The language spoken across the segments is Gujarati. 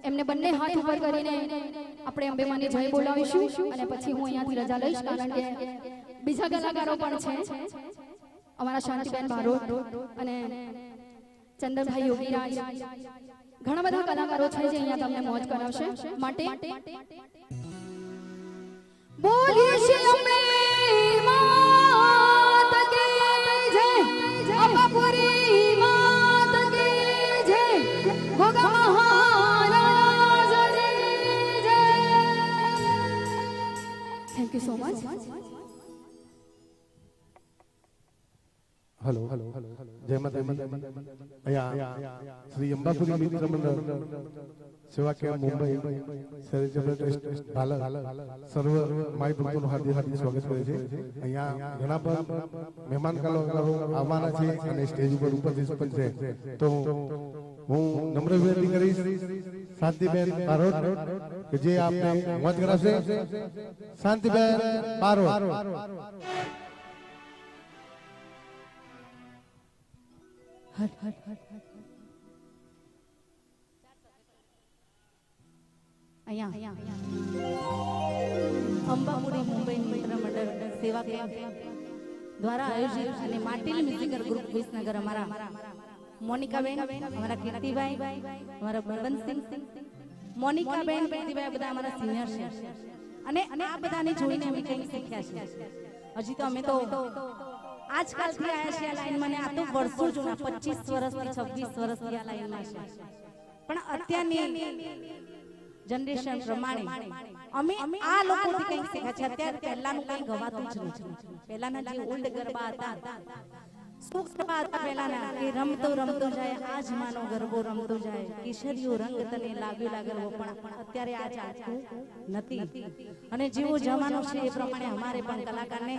એમને બંને હાથ ઉપર કરીને આપણે અંબેમાની જય બોલાવીશું અને પછી હું અહીંયાથી રજા લઈશ કારણ કે બીજા કલાકારો પણ છે અમારા શાંતિબેન બારોટ અને ચંદનભાઈ યોગીરાજ ઘણા બધા કલાકારો છે જે અહીંયા તમને મોજ કરાવશે માટે બોલીએ શ્રી અંબે માત કી જય અંબાપુરી માત કી જય ગોગા મહારાજની જય thank you so much hello जय माता श्री अंबापुरी मित्र मंडल सेवा केंद्र मुंबई सेलिब्रेट भालर सर्व माय भक्तों हार्दिक हार्दिक स्वागत करे छे। અહીંયા ઘણા પર મહેમાન કલાકારો આવવાના છે અને સ્ટેજ ઉપર ઉપસ્થિત પણ છે તો હું નમ્ર વિનંતી કરીશ શાંતિબેન બારોટ કે જે આપને મોજ કરાવશે। શાંતિબેન બારોટ અંબાપુરી મુંબઈ મિત્ર મંડળ સેવા કેમ્પ દ્વારા આયોજિત અને માટીલ મ્યુઝિકલ ગ્રુપ વિસનગર અમારા મોનિકાબેન અમારા કીર્તિભાઈ અમારા બલવંતસિંહ મોનિકાબેન કીર્તિભાઈ બધા અમારા સિનિયર છે અને આ બધાને જોઈને અમે કંઈ શીખ્યા છે। હજી તો અમે તો આજકાલથી આયા છે આ લાઈનમાં ને આ તો વર્ષો જૂના 25 વર્ષથી 26 વર્ષથી આ લાઈનમાં છે પણ અત્યારની જનરેશન પ્રમાણે અમે આ લોકોથી કંઈક શીખ્યા છે। અત્યારે પહેલાનું કંઈ ગવાતું જ નથી। પહેલાના જે ઓલ્ડ ગરબા હતા સુખ ગરબા હતા પહેલાના કે રમતો રમતો જાય આજ માનો ગરબો રમતો જાય કિશોરીઓ રંગ તને લાગ્યો લાગરવો પણ અત્યારે આ ચાલતું નથી અને જેવો જમાનો છે એ પ્રમાણે અમારે પણ કલાકારને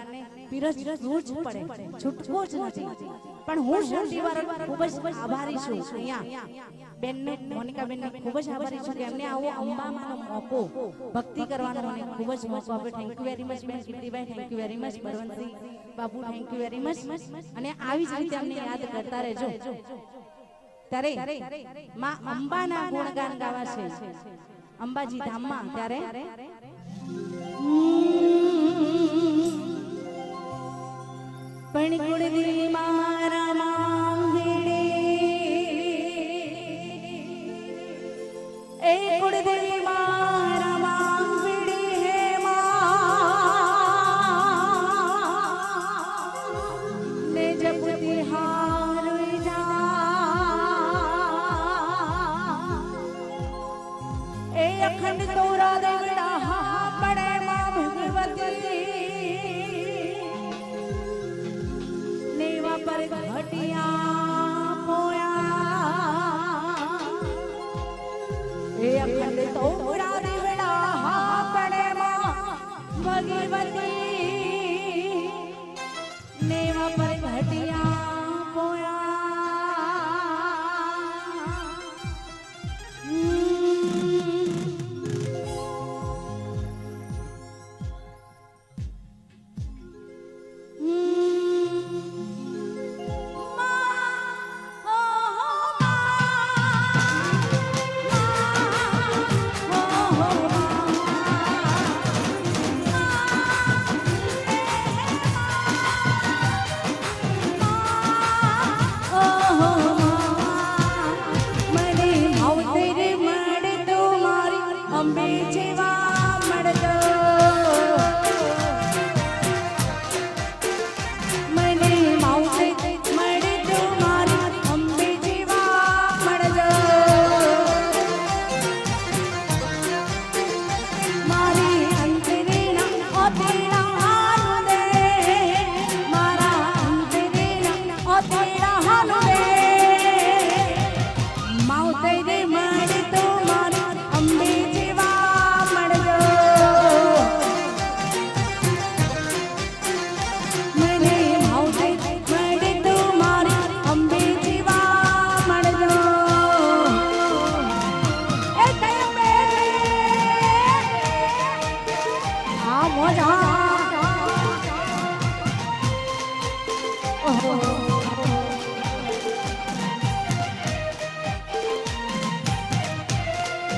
પીરસવું જ પડે છૂટકો જ નથી। પણ હું શાંતિવાર ખૂબ જ આભારી છું અહીંયા બેનને મોનિકાબેનને ખૂબ જ આભારી છું કે એમને આવો અંબામાનો મોકો ભક્તિ કરવાનો મને ખૂબ જ મોકો આપ્યો। થેન્ક યુ વેરી મચ બેન Kirtibhai, thank you very much Balwantsinh Babu, thank you very much અને આવી જ રીતે અમને યાદ કરતા રહેજો। ત્યારે માં અંબાના ગુણગાન ગાવા છે અંબાજી ધામમાં ત્યારે પણ કુળદેવી મારા માંગડે એ કુળદેવી મારા માંગડે હે માં ને જપતી હાર જા એ અખંડ તોરા દેવડા હા પડે માં ભગવતી पर घटिया पोया ए अखंड तोड़ा देवड़ा हा पड़े मां भगवती नेवा पर घटिया पोया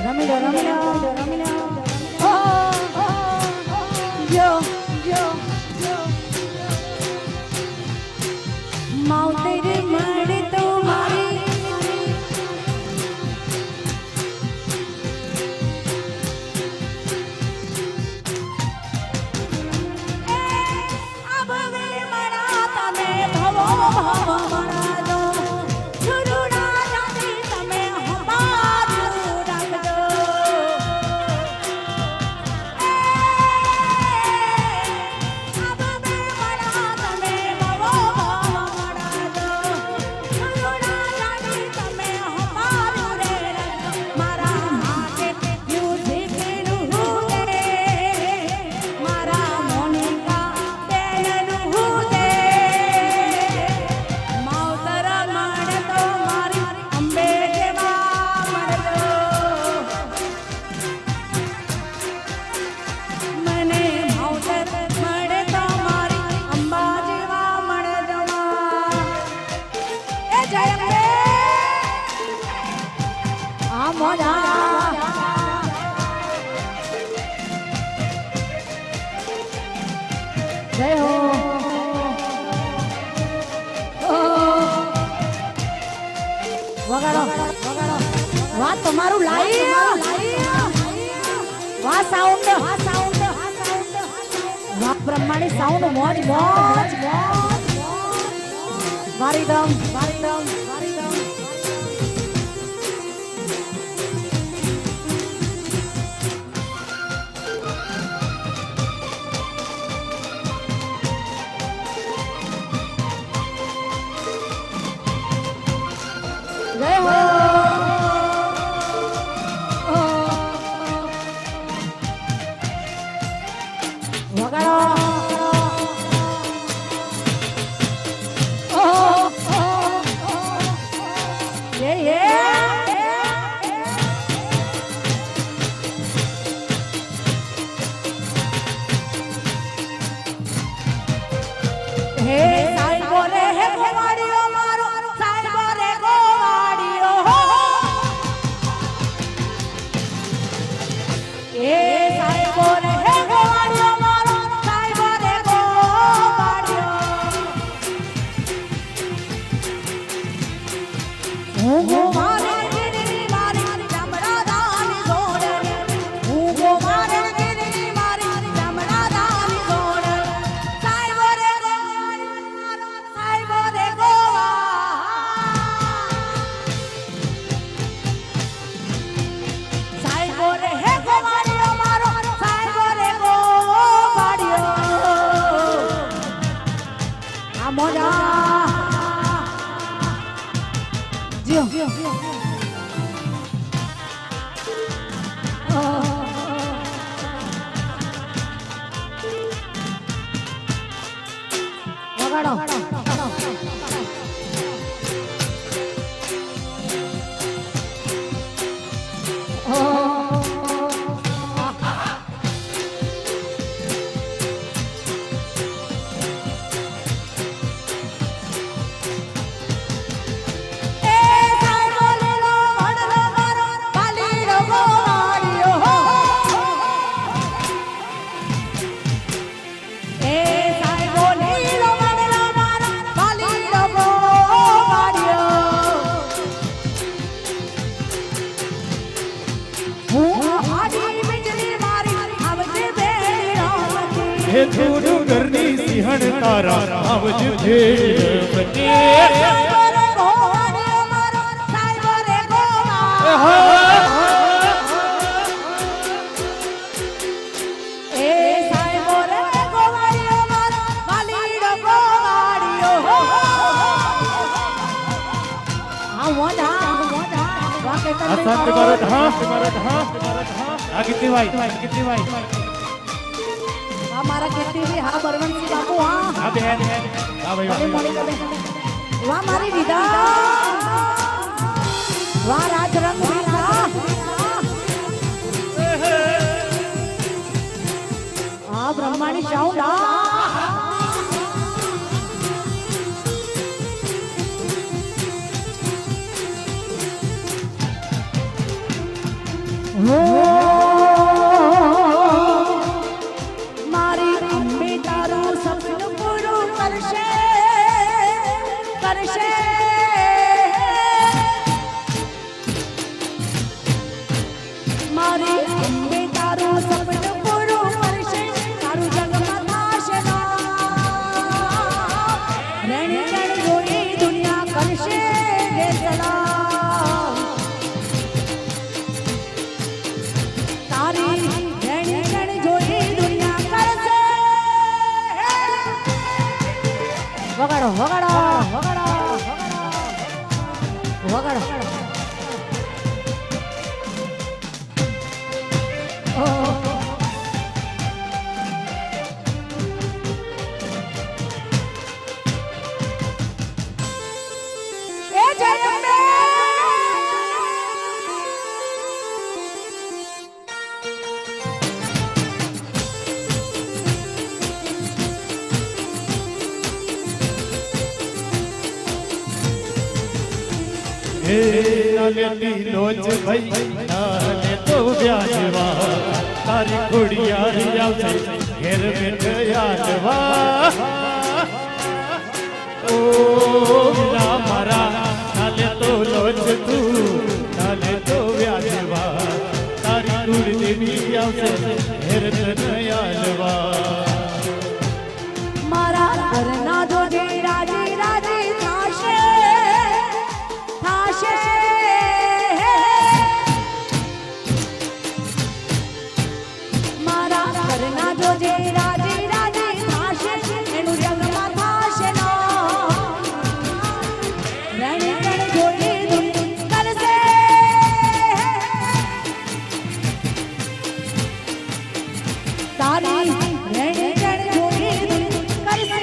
રમી લો રમી લો રમી લો જો જો માવતર મળે તો મારી જય હો વગાડો વગાડો વાહ તમારું લાઈવ વાહ સાઉન્ડ વાહ બ્રહ્માણી સાઉન્ડ મોજ મોજ વારીદમ વારીદમ વારીદમ જય હો વગાડો હે સાઈબો રે હે ગોવાડીઓ મારો સાઈબો રે ગોવાડીઓ એ સાઈબો રે હે ગોવાડીઓ મારો સાઈબો રે ગોવાડીઓ હું ગોવાડે ગીરી મારી ચામડા દાની જોડે હું ગોવાડે ગીરી મારી ચામડા દાની જોડે સાઈબો રે સાઈબો રે ગોવા સાઈબો રે હે ગોવાડીઓ મારો સાઈબો રે ગોવાડીઓ આ મોજા જીઓ વગાડો હે થોડું ઘરની સિંહણ તારા આવજ ભેળ બને અસંત કરો ઢા આ કિતની વાઈ મારા કીર્તિજી હા બળવંતસિંહ બાપુ હા આ બેન આ ભાઈ વાહ મારી વિદા વાહ રાજરંગ વિદા આ બ્રહ્માણી સાઉન્ડ હો મારી અંબે તારું સપનું પૂરું કરશે કરશે મારી અંબે તારું સપનું પૂરું કરશે તારું જગમાં થશે રેણી રણ જોઈ દુનિયા કરશે રે સલામ તારી રેણી રણ જોઈ દુનિયા કરશે વગાડો વગાડો વગાડો વગાડો એ જય અંબે હે નાનેતી લોચ ભાઈ નાને તો વ્યાજવા તારી ખોડિયારી આવશે ઘેર બેઠ યાદવા ઓ ના મારા નાને તો લોચ તું નાને તો વ્યાજવા તારી ખોડિયારી આવશે ઘેર બેઠ યાદવા મારા ઘરના જોડે રાજી રાજી થાશે થાશે મારા ઘરના જોડે રાજી રાજી થાશે એનું જગમાં થાશે રેણી રણ જોઈ દુનિયા કરશે તારી રેણી રણ જોઈ દુનિયા કરશે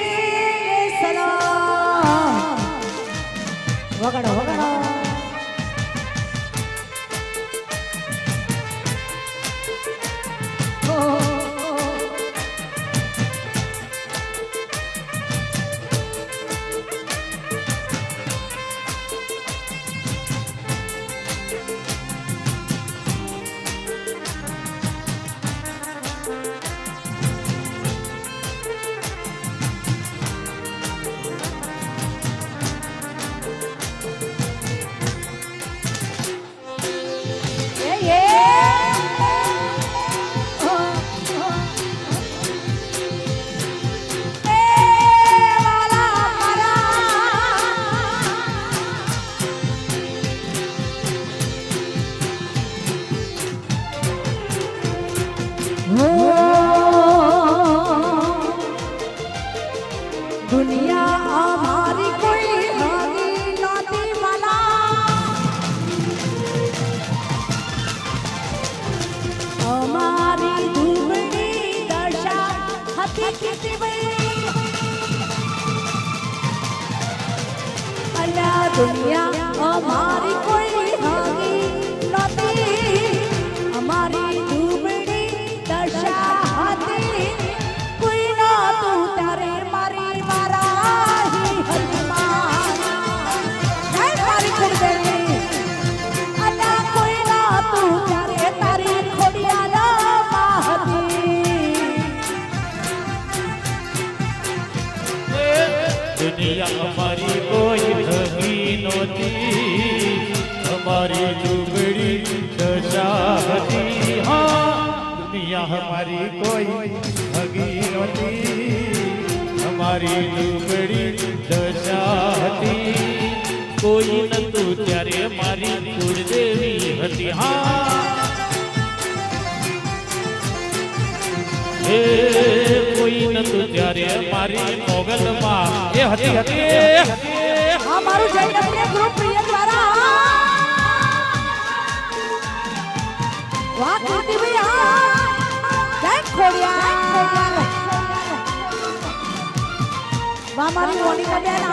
સલામ વગાડો વગાડો दुनिया हमारी कोई हानि नौती वाला हमारी धूमड़ी दशा हती किती बड़ी अल्लाह दुनिया हमारी कोई हानि नौती हमारी धूमड़ी दशा हती कोई ना तू तारे मारी माराही हनुमान है तारी कुलदेवी अल्लाह कोई ना तू तारे तारी खोडिया ना माहती दुनिया हमारी कोई ठगी नोती हमारी डूबड़ी दशा હતી हाँ दुनिया हमारी कोई ठगी नोती हमारी डूबड़ी दशा હતી કોઈ નતું ત્યારે મારી કુળદેવી હતી હા એ કોઈ નતું ત્યારે મારી મોગલમાં એ હતી હતી हमारू जय नगरी ग्रुप प्रिय द्वारा वाह कीर्ति भैया जय खोडिया वाह मारी मोनिका बेन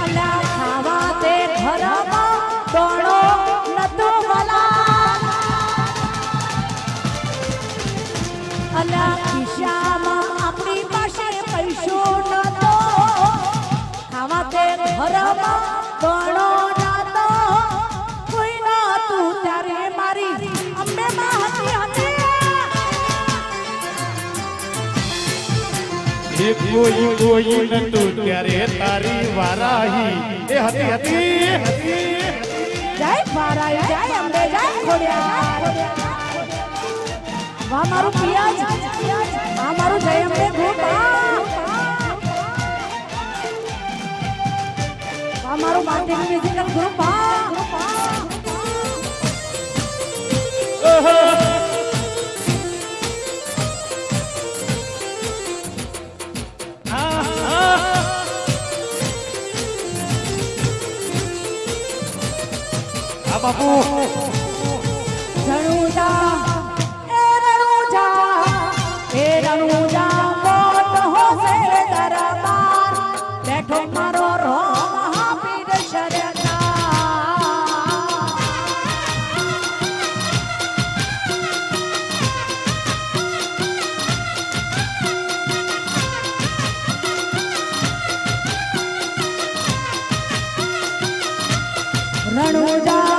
અલ્યા ખાવા તે ઘરમાં દોણો નતો ભલા અલ્યા ખિસ્સામાં આપણી પાસે પૈસો નતો ખાવા તે ઘરમાં દોણો નતો કોઈ નતું ત્યારે મારી અંબે માં હતી એ કોઈ નતું ત્યારે તારી વારાહી એ હતી જય મારા જય અંબે જય ખોડિયાર વાહ મારું પિયાજ આ મારું જય અંબે ગોપા વાહ મારું માટી મ્યુઝિકલ ગ્રુપ બાપુ રણુજા એ રણુજા મોટ હોસે દરબાર બેઠો મારો રો મહાપીર શરણા રણુજા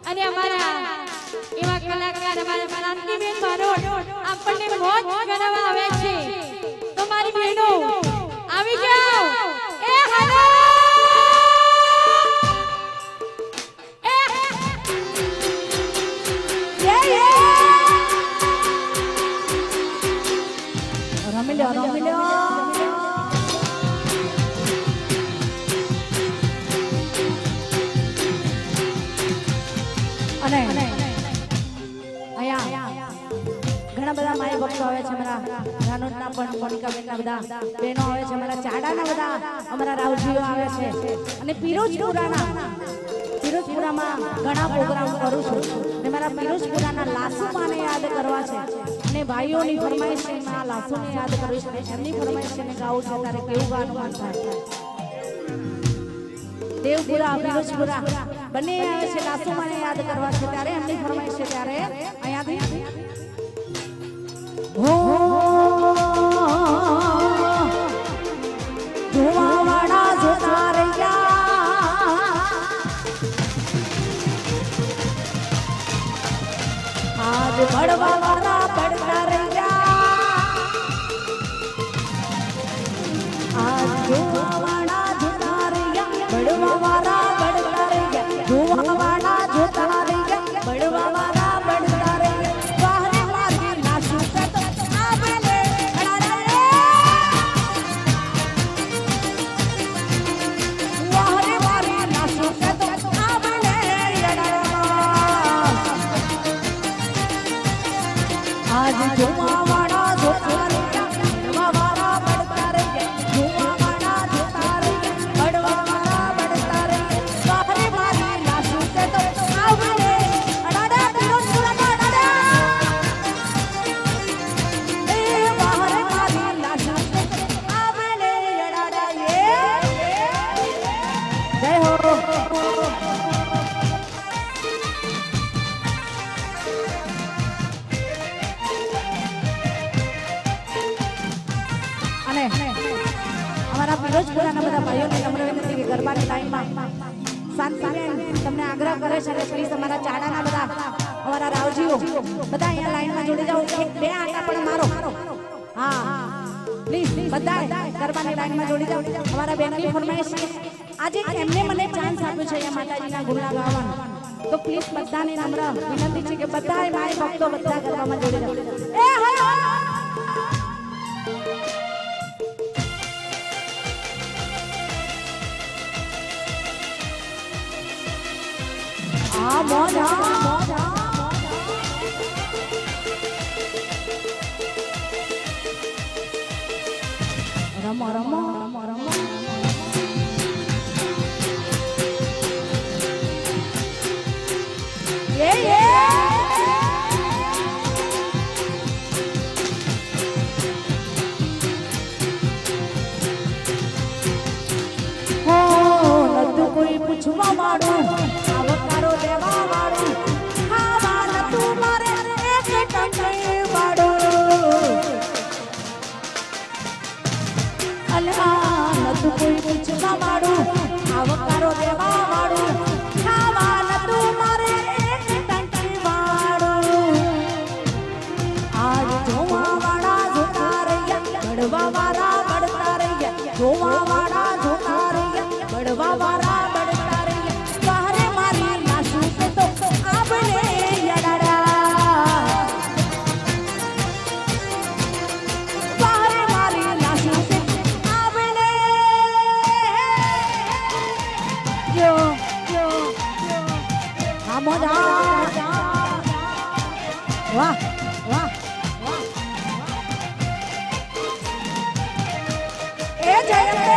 અને અમારા એવા કલાકાર અમારા શાંતિબેન બારોટ આપણને મોજ કરવા આવે છે તો મારી બહેનો આવી જાઓ એ હાલો રમી લો અને અહીંયા ઘણા બધા માય ભક્તો આવે છે અમારા રાનોટના પણ મોનિકાબેનના બધા બહેનો આવે છે અમારા ચાડાના બધા અમારા રાવજીઓ આવે છે અને પિરોજપુરામાં ઘણા પ્રોગ્રામ કરું છું અને મારા પિરોજપુરાના લાસુમાને યાદ કરવા છે અને ભાઈઓની ફરમાઈશ છે મારા લાસુને યાદ કરવી છે એમની ફરમાઈશ છે ગાવું છે ત્યારે કેવું ગાવાનું થાય દેવપુરા પિરોજપુરા બંને આવે છે લાસુમાને યાદ કરવા છે ત્યારે એમની ફરમાઈશ છે ત્યારે અહીંયાથી હો ધુવાવાડા જોતા રહ્યા આજ બળવાવાળા બળતા રહ્યા આજ ધુવાવાડા જોતા રહ્યા બળવાવાળા બળતા રહ્યા ધુવાવાડા જોતા રહ્યા બળવાવાળા બળતા રહ્યા વાહને મારી નાશું તો આ અમારા ફિરોજપુરાના બધા ભાઈઓને નમ્ર વિનંતી કે ગરબાની લાઈનમાં શાંતિબેન તમને આગ્રહ કરે છે કે પ્લીઝ અમારા ચાડાના બધા અમારા રાવજીઓ બધા અહીંયા લાઈનમાં જોડી જાઓ. એક બે આટા પણ મારો. હા પ્લીઝ બધા ગરબાની લાઈનમાં જોડી જાઓ. અમારા બેનની ફરમાઈશ આજે એમને મને ચાન્સ આપ્યો છે અહીંયા માતાજીના ગુણગાન ગાવાનો, તો પ્લીઝ બધાને નમ્ર વિનંતી છે કે બધા માય ભક્તો બધા ગરબામાં જોડી જાઓ. એ હલો આ મોજા રમો રમો રમો રમો કોઈ પૂછવા વાળું આવકારો દેવા વાળું ખાવા નતું મારે એક ટંટઈ વાળું અલ્લાહ નતું કોઈ પૂછવા વાળું આવકારો દેવા વાળું ખાવા નતું મારે એક ટંટઈ વાળું આજ જોવા વાળા જોતા રહ્યા બળવા વાળા બળતા રહ્યા જોવા વાળા જોતા રહ્યા બળવા વાળા વાહ વાહ એ જયંતે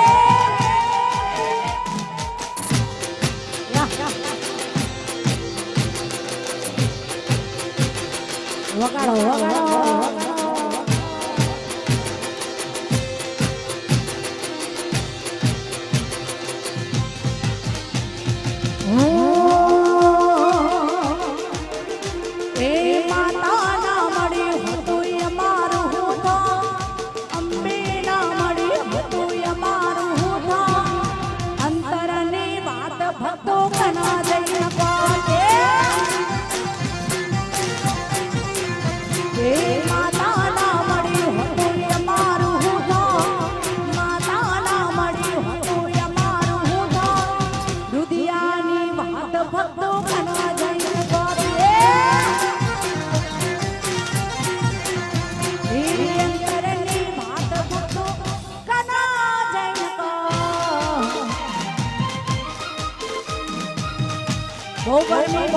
વગાડો વગાડો બહુ ગરમી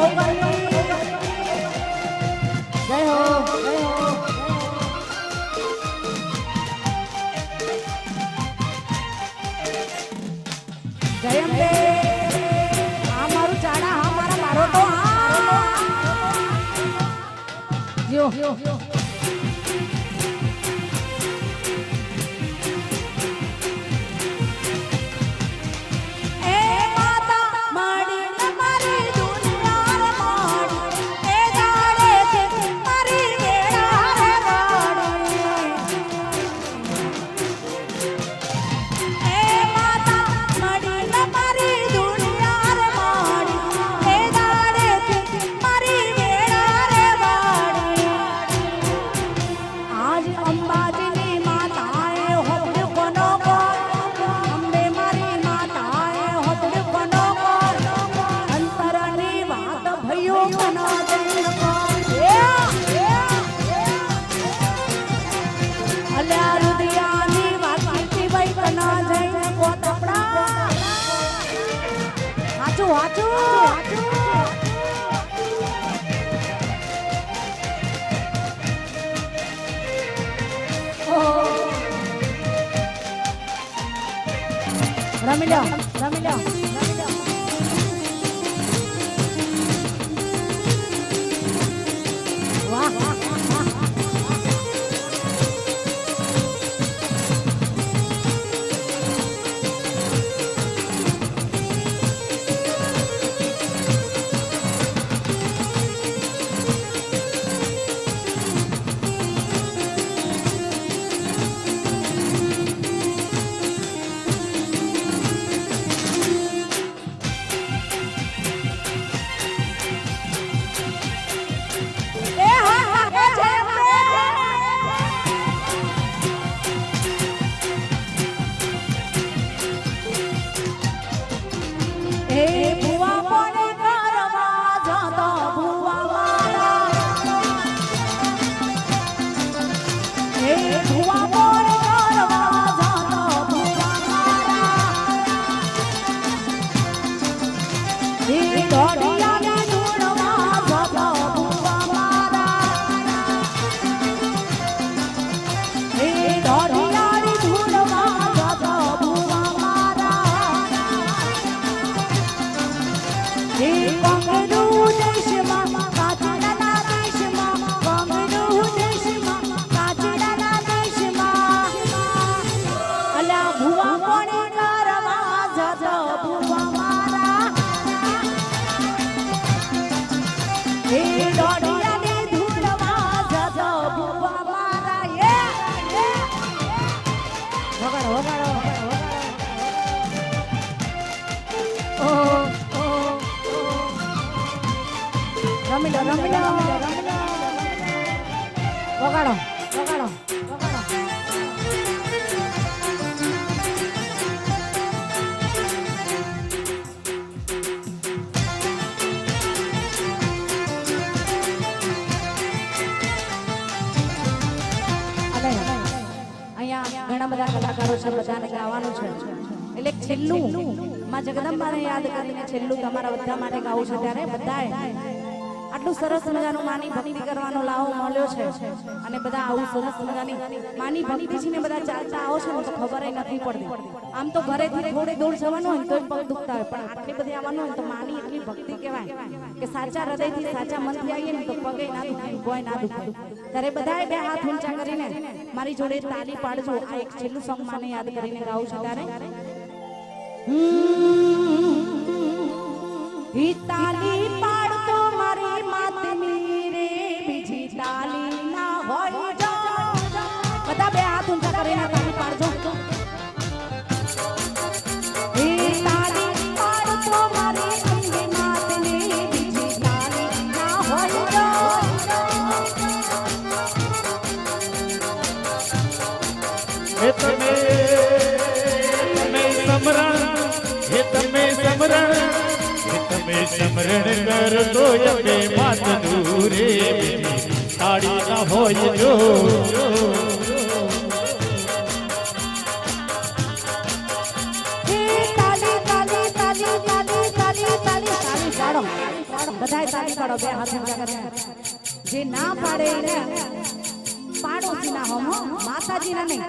જય હો જયંતે આ મારું ચાડા હા મારા મારો તો હા જો રમી લો વાહ રમી લો વગાડો અહીંયા ઘણા બધા કલાકારો છે, બધાને ગાવાનું છે એટલે છેલ્લું માં જગદંબાને યાદ કરીને છેલ્લું તમારા બધા માટે ગાવું છે ત્યારે બધાએ આટલું સરસ મજાનું માની ભક્તિ કરવાનો લાવો મળ્યો છે અને બધા આવું સરસ મજાની માની ભક્તિ છે ને બધા ચાલતા આવો છે ને તો ખબર નથી પડતી. આમ તો ઘરેથી થોડી દૂર જવાનું હોય તો પગ દુખતા હોય, પણ આટલી બધી આવવાનું હોય તો માની એટલી ભક્તિ કહેવાય કે સાચા હૃદયથી સાચા મનથી આવીએ ને તો પગે ના દુખે, કોઈ ના દુખે. ત્યારે બધાએ બે હાથ ઊંચા કરીને મારી જોડે તાલી પાડજો. આ એક છેલ્લું સોંગ માને યાદ કરીને ગાવું છું ત્યારે તાલી પાડતો મારી માતની રે, બીજી તાલી ના હોય જો. બધા બે હાથ ઊંચા કરીને તાલી પાડજો. તાલી પાડતો મારી અંગે માતની, બીજી તાલી ના હોય જો. તમે સમરણ કરતો યે માતનું રે, તાળી ના હોય જો. બધાય તાળી પાડો, બે હાથ ઊંચા કરીને. જે ના પાડે એને પાડોશી ના હોમ, માતાજી ના નહીં.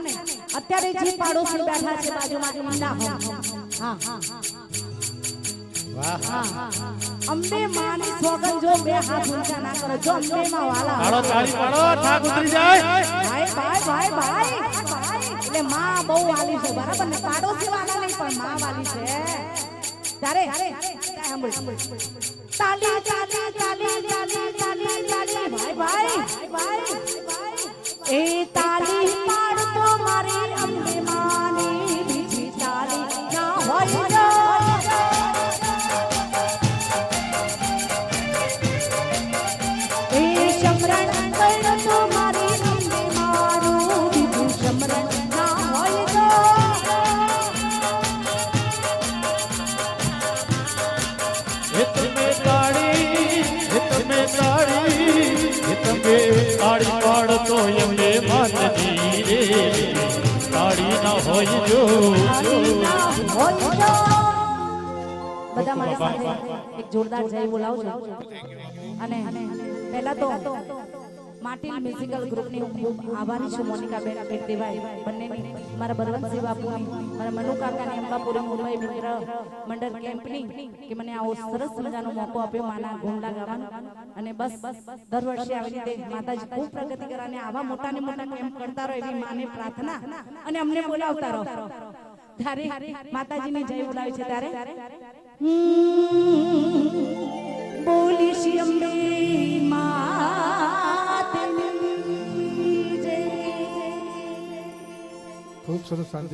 અત્યારે જે પાડોશી બેઠા છે બાજુમાં ના હોમ. અંબે માની સોગન જો બે હાથ ઊંચા ના કરો, જો અંબે માં વાલા પાડો તાળી પાડો, ઠાક ઉતરી જાય. ભાઈ એટલે માં બહુ વાલી છે, બરાબર ને? પાડોશી વાલા નહીં પણ માં વાલી છે. ત્યારે તાલી તાલી તાલી તાલી તાલી તાલી ભાઈ એ તાલી પાડતો મારી અંબે માની, બીજી તાલી ના હોય જો. એ સમરણ કરતો મારી અંબે મારું, બીજું સમરણ ના હોય જો. તમે તાળી પાડતો યે માતની રે, તાળી ના હોય જો. બધા મારી સાથે એક જોરદાર જય બોલાવજો. અને પહેલા તો માટી મ્યુઝિકલ ગ્રુપની હું ખૂબ આભારી છું. મોનિકાબેન કીર્તિભાઈ બંનેની, મારા બરવંતસિંહ બાપુની, મારા મનુ કાકાની, અંબાપુરી મુંબઈ મિત્ર મંડળ કેમ્પની કે મને આવો સરસ મજાનો મોકો આપ્યો માના ગુંડા ગાવાનો. અને બસ દર વર્ષે આવી રીતે માતાજી ખૂબ પ્રગતિ કરે અને આવા મોટા ને મોટા કેમ્પ કરતા રહો એવી માને પ્રાર્થના અને અમને બોલાવતા રહો. ત્યારે માતાજીની જય બોલાવી છે ત્યારે બોલીશ અંબે માતની જય. ખૂબ સરસ શાંતિ